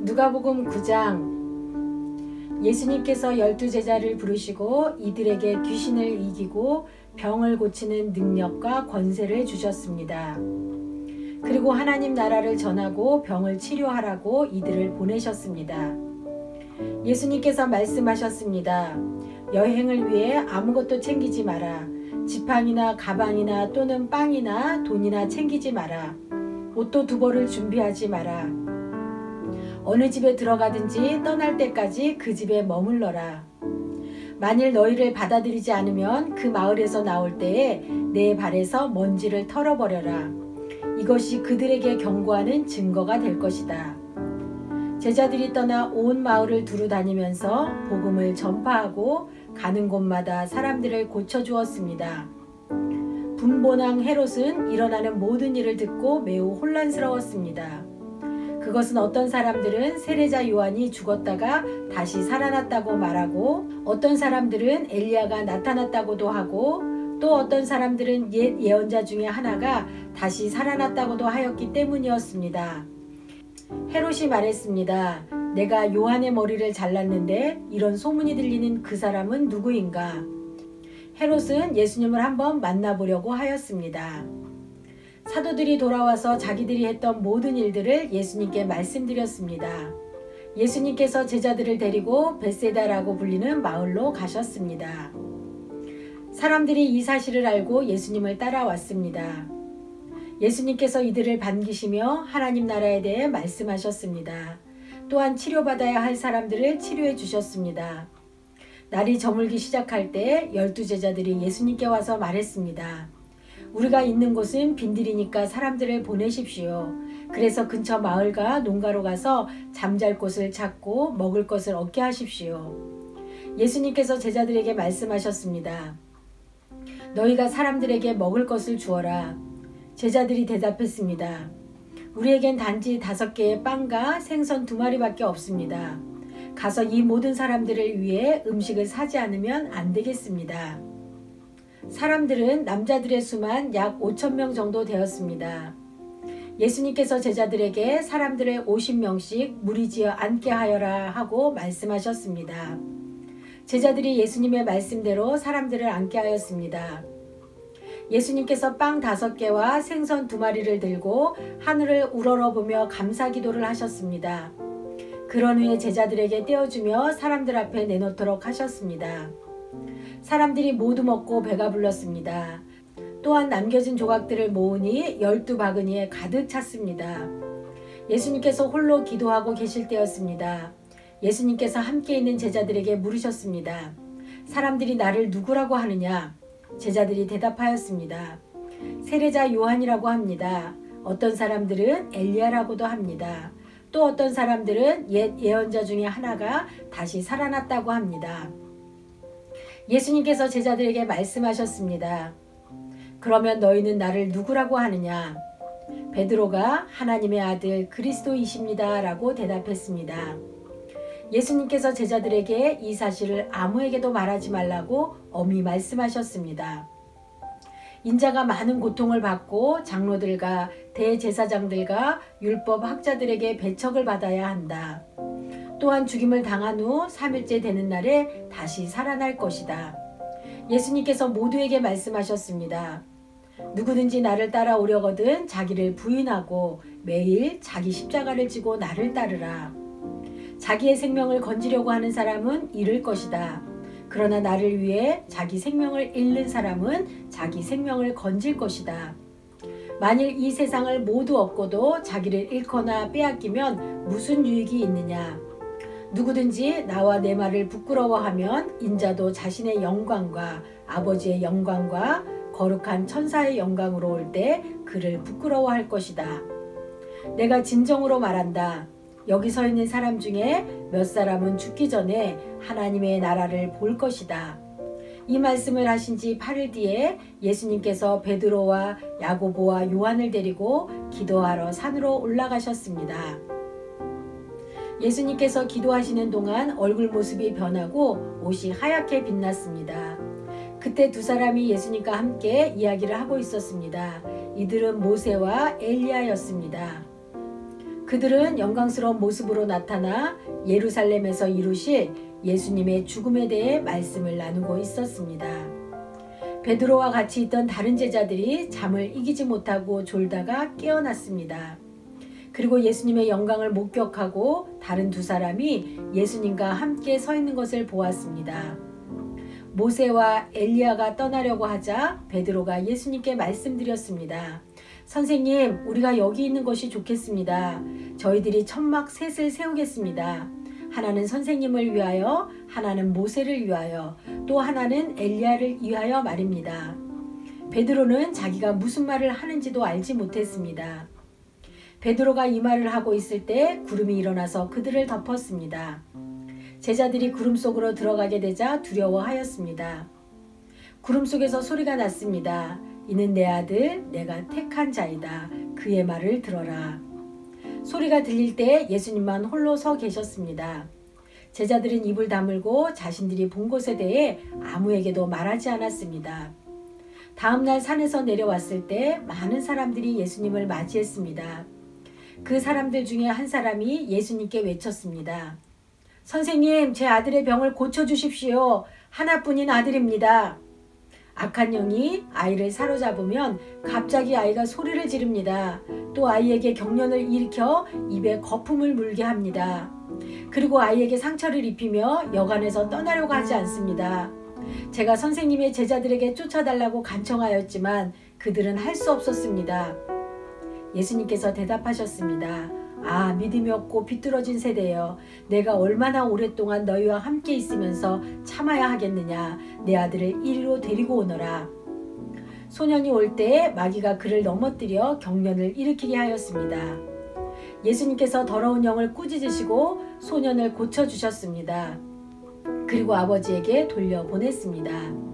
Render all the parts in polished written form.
누가복음 9장. 예수님께서 12제자를 부르시고 이들에게 귀신을 이기고 병을 고치는 능력과 권세를 주셨습니다. 그리고 하나님 나라를 전하고 병을 치료하라고 이들을 보내셨습니다. 예수님께서 말씀하셨습니다. 여행을 위해 아무것도 챙기지 마라. 지팡이나 가방이나 또는 빵이나 돈이나 챙기지 마라. 옷도 두 벌을 준비하지 마라. 어느 집에 들어가든지 떠날 때까지 그 집에 머물러라. 만일 너희를 받아들이지 않으면 그 마을에서 나올 때에 내 발에서 먼지를 털어버려라. 이것이 그들에게 경고하는 증거가 될 것이다. 제자들이 떠나 온 마을을 두루 다니면서 복음을 전파하고 가는 곳마다 사람들을 고쳐주었습니다. 분본왕 헤롯은 일어나는 모든 일을 듣고 매우 혼란스러웠습니다. 그것은 어떤 사람들은 세례자 요한이 죽었다가 다시 살아났다고 말하고, 어떤 사람들은 엘리야가 나타났다고도 하고, 또 어떤 사람들은 옛 예언자 중에 하나가 다시 살아났다고도 하였기 때문이었습니다. 헤롯이 말했습니다. 내가 요한의 머리를 잘랐는데 이런 소문이 들리는 그 사람은 누구인가? 헤롯은 예수님을 한번 만나보려고 하였습니다. 사도들이 돌아와서 자기들이 했던 모든 일들을 예수님께 말씀드렸습니다. 예수님께서 제자들을 데리고 벳세다라고 불리는 마을로 가셨습니다. 사람들이 이 사실을 알고 예수님을 따라왔습니다. 예수님께서 이들을 반기시며 하나님 나라에 대해 말씀하셨습니다. 또한 치료받아야 할 사람들을 치료해 주셨습니다. 날이 저물기 시작할 때 12제자들이 예수님께 와서 말했습니다. 우리가 있는 곳은 빈들이니까 사람들을 보내십시오. 그래서 근처 마을과 농가로 가서 잠잘 곳을 찾고 먹을 것을 얻게 하십시오. 예수님께서 제자들에게 말씀하셨습니다. 너희가 사람들에게 먹을 것을 주어라. 제자들이 대답했습니다. 우리에겐 단지 5개의 빵과 생선 2마리밖에 없습니다. 가서 이 모든 사람들을 위해 음식을 사지 않으면 안 되겠습니다. 사람들은 남자들의 수만 약 5,000명 정도 되었습니다. 예수님께서 제자들에게 사람들을 50명씩 무리지어 앉게 하여라 하고 말씀하셨습니다. 제자들이 예수님의 말씀대로 사람들을 앉게 하였습니다. 예수님께서 빵 5개와 생선 2마리를 들고 하늘을 우러러보며 감사기도를 하셨습니다. 그런 후에 제자들에게 떼어주며 사람들 앞에 내놓도록 하셨습니다. 사람들이 모두 먹고 배가 불렀습니다. 또한 남겨진 조각들을 모으니 12바구니에 가득 찼습니다. 예수님께서 홀로 기도하고 계실 때였습니다. 예수님께서 함께 있는 제자들에게 물으셨습니다. 사람들이 나를 누구라고 하느냐? 제자들이 대답하였습니다. 세례자 요한이라고 합니다. 어떤 사람들은 엘리야라고도 합니다. 또 어떤 사람들은 옛 예언자 중에 하나가 다시 살아났다고 합니다. 예수님께서 제자들에게 말씀하셨습니다. 그러면 너희는 나를 누구라고 하느냐? 베드로가 하나님의 아들 그리스도이십니다 라고 대답했습니다. 예수님께서 제자들에게 이 사실을 아무에게도 말하지 말라고 엄히 말씀하셨습니다. 인자가 많은 고통을 받고 장로들과 대제사장들과 율법 학자들에게 배척을 받아야 한다. 또한 죽임을 당한 후 3일째 되는 날에 다시 살아날 것이다. 예수님께서 모두에게 말씀하셨습니다. 누구든지 나를 따라오려거든 자기를 부인하고 매일 자기 십자가를 지고 나를 따르라. 자기의 생명을 건지려고 하는 사람은 잃을 것이다. 그러나 나를 위해 자기 생명을 잃는 사람은 자기 생명을 건질 것이다. 만일 이 세상을 모두 얻고도 자기를 잃거나 빼앗기면 무슨 유익이 있느냐? 누구든지 나와 내 말을 부끄러워하면 인자도 자신의 영광과 아버지의 영광과 거룩한 천사의 영광으로 올 때 그를 부끄러워할 것이다. 내가 진정으로 말한다. 여기 서 있는 사람 중에 몇 사람은 죽기 전에 하나님의 나라를 볼 것이다. 이 말씀을 하신 지 8일 뒤에 예수님께서 베드로와 야고보와 요한을 데리고 기도하러 산으로 올라가셨습니다. 예수님께서 기도하시는 동안 얼굴 모습이 변하고 옷이 하얗게 빛났습니다. 그때 두 사람이 예수님과 함께 이야기를 하고 있었습니다. 이들은 모세와 엘리야였습니다. 그들은 영광스러운 모습으로 나타나 예루살렘에서 이루실 예수님의 죽음에 대해 말씀을 나누고 있었습니다. 베드로와 같이 있던 다른 제자들이 잠을 이기지 못하고 졸다가 깨어났습니다. 그리고 예수님의 영광을 목격하고 다른 두 사람이 예수님과 함께 서 있는 것을 보았습니다. 모세와 엘리야가 떠나려고 하자 베드로가 예수님께 말씀드렸습니다. 선생님, 우리가 여기 있는 것이 좋겠습니다. 저희들이 천막 셋을 세우겠습니다. 하나는 선생님을 위하여, 하나는 모세를 위하여, 또 하나는 엘리야를 위하여 말입니다. 베드로는 자기가 무슨 말을 하는지도 알지 못했습니다. 베드로가 이 말을 하고 있을 때 구름이 일어나서 그들을 덮었습니다. 제자들이 구름 속으로 들어가게 되자 두려워하였습니다. 구름 속에서 소리가 났습니다. 이는 내 아들, 내가 택한 자이다. 그의 말을 들어라. 소리가 들릴 때 예수님만 홀로 서 계셨습니다. 제자들은 입을 다물고 자신들이 본 것에 대해 아무에게도 말하지 않았습니다. 다음날 산에서 내려왔을 때 많은 사람들이 예수님을 맞이했습니다. 그 사람들 중에 한 사람이 예수님께 외쳤습니다. 선생님, 제 아들의 병을 고쳐주십시오. 하나뿐인 아들입니다. 악한 영이 아이를 사로잡으면 갑자기 아이가 소리를 지릅니다. 또 아이에게 경련을 일으켜 입에 거품을 물게 합니다. 그리고 아이에게 상처를 입히며 여관에서 떠나려고 하지 않습니다. 제가 선생님의 제자들에게 쫓아달라고 간청하였지만 그들은 할 수 없었습니다. 예수님께서 대답하셨습니다. 아, 믿음이 없고 비뚤어진 세대여, 내가 얼마나 오랫동안 너희와 함께 있으면서 참아야 하겠느냐. 내 아들을 이리로 데리고 오너라. 소년이 올 때에 마귀가 그를 넘어뜨려 경련을 일으키게 하였습니다. 예수님께서 더러운 영을 꾸짖으시고 소년을 고쳐주셨습니다. 그리고 아버지에게 돌려보냈습니다.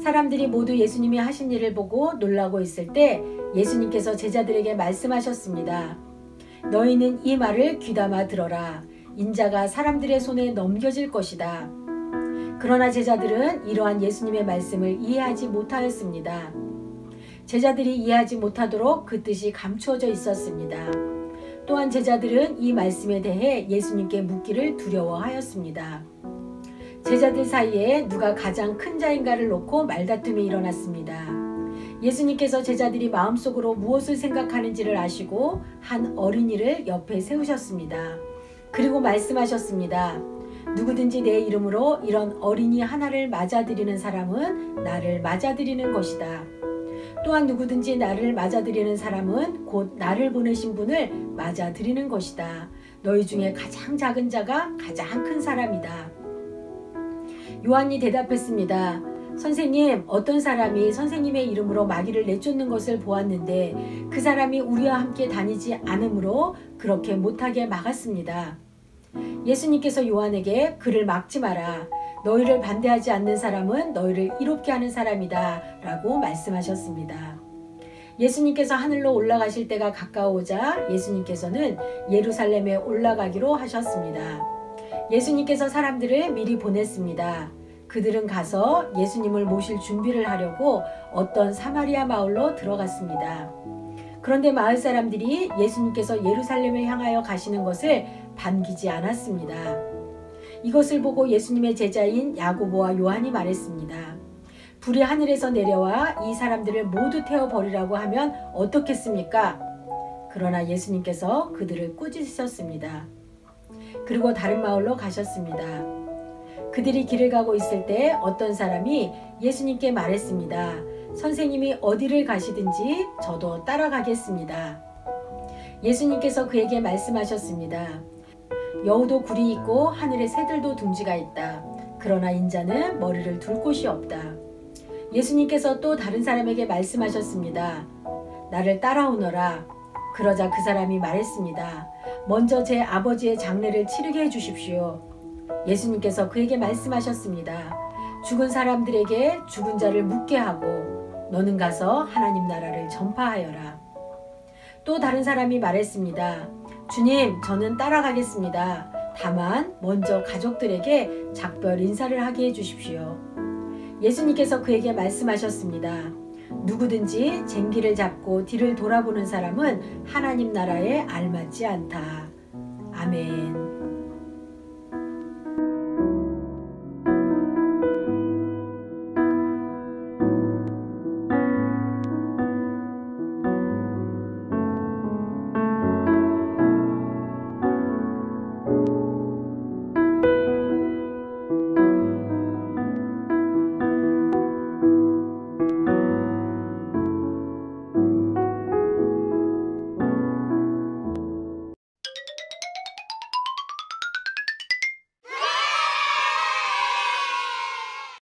사람들이 모두 예수님이 하신 일을 보고 놀라고 있을 때 예수님께서 제자들에게 말씀하셨습니다. 너희는 이 말을 귀담아 들어라. 인자가 사람들의 손에 넘겨질 것이다. 그러나 제자들은 이러한 예수님의 말씀을 이해하지 못하였습니다. 제자들이 이해하지 못하도록 그 뜻이 감추어져 있었습니다. 또한 제자들은 이 말씀에 대해 예수님께 묻기를 두려워하였습니다. 제자들 사이에 누가 가장 큰 자인가를 놓고 말다툼이 일어났습니다. 예수님께서 제자들이 마음속으로 무엇을 생각하는지를 아시고 한 어린이를 옆에 세우셨습니다. 그리고 말씀하셨습니다. 누구든지 내 이름으로 이런 어린이 하나를 맞아들이는 사람은 나를 맞아들이는 것이다. 또한 누구든지 나를 맞아들이는 사람은 곧 나를 보내신 분을 맞아들이는 것이다. 너희 중에 가장 작은 자가 가장 큰 사람이다. 요한이 대답했습니다. 선생님, 어떤 사람이 선생님의 이름으로 마귀를 내쫓는 것을 보았는데 그 사람이 우리와 함께 다니지 않으므로 그렇게 못하게 막았습니다. 예수님께서 요한에게 그를 막지 마라. 너희를 반대하지 않는 사람은 너희를 이롭게 하는 사람이다 라고 말씀하셨습니다. 예수님께서 하늘로 올라가실 때가 가까워오자 예수님께서는 예루살렘에 올라가기로 하셨습니다. 예수님께서 사람들을 미리 보냈습니다. 그들은 가서 예수님을 모실 준비를 하려고 어떤 사마리아 마을로 들어갔습니다. 그런데 마을 사람들이 예수님께서 예루살렘을 향하여 가시는 것을 반기지 않았습니다. 이것을 보고 예수님의 제자인 야고보와 요한이 말했습니다. 불이 하늘에서 내려와 이 사람들을 모두 태워버리라고 하면 어떻겠습니까? 그러나 예수님께서 그들을 꾸짖으셨습니다. 그리고 다른 마을로 가셨습니다. 그들이 길을 가고 있을 때 어떤 사람이 예수님께 말했습니다. 선생님이 어디를 가시든지 저도 따라가겠습니다. 예수님께서 그에게 말씀하셨습니다. 여우도 굴이 있고 하늘에 새들도 둥지가 있다. 그러나 인자는 머리를 둘 곳이 없다. 예수님께서 또 다른 사람에게 말씀하셨습니다. 나를 따라오너라. 그러자 그 사람이 말했습니다. 먼저 제 아버지의 장례를 치르게 해주십시오. 예수님께서 그에게 말씀하셨습니다. 죽은 사람들에게 죽은 자를 묻게 하고 너는 가서 하나님 나라를 전파하여라. 또 다른 사람이 말했습니다. 주님, 저는 따라가겠습니다. 다만 먼저 가족들에게 작별 인사를 하게 해주십시오. 예수님께서 그에게 말씀하셨습니다. 누구든지 쟁기를 잡고 뒤를 돌아보는 사람은 하나님 나라에 알맞지 않다. 아멘.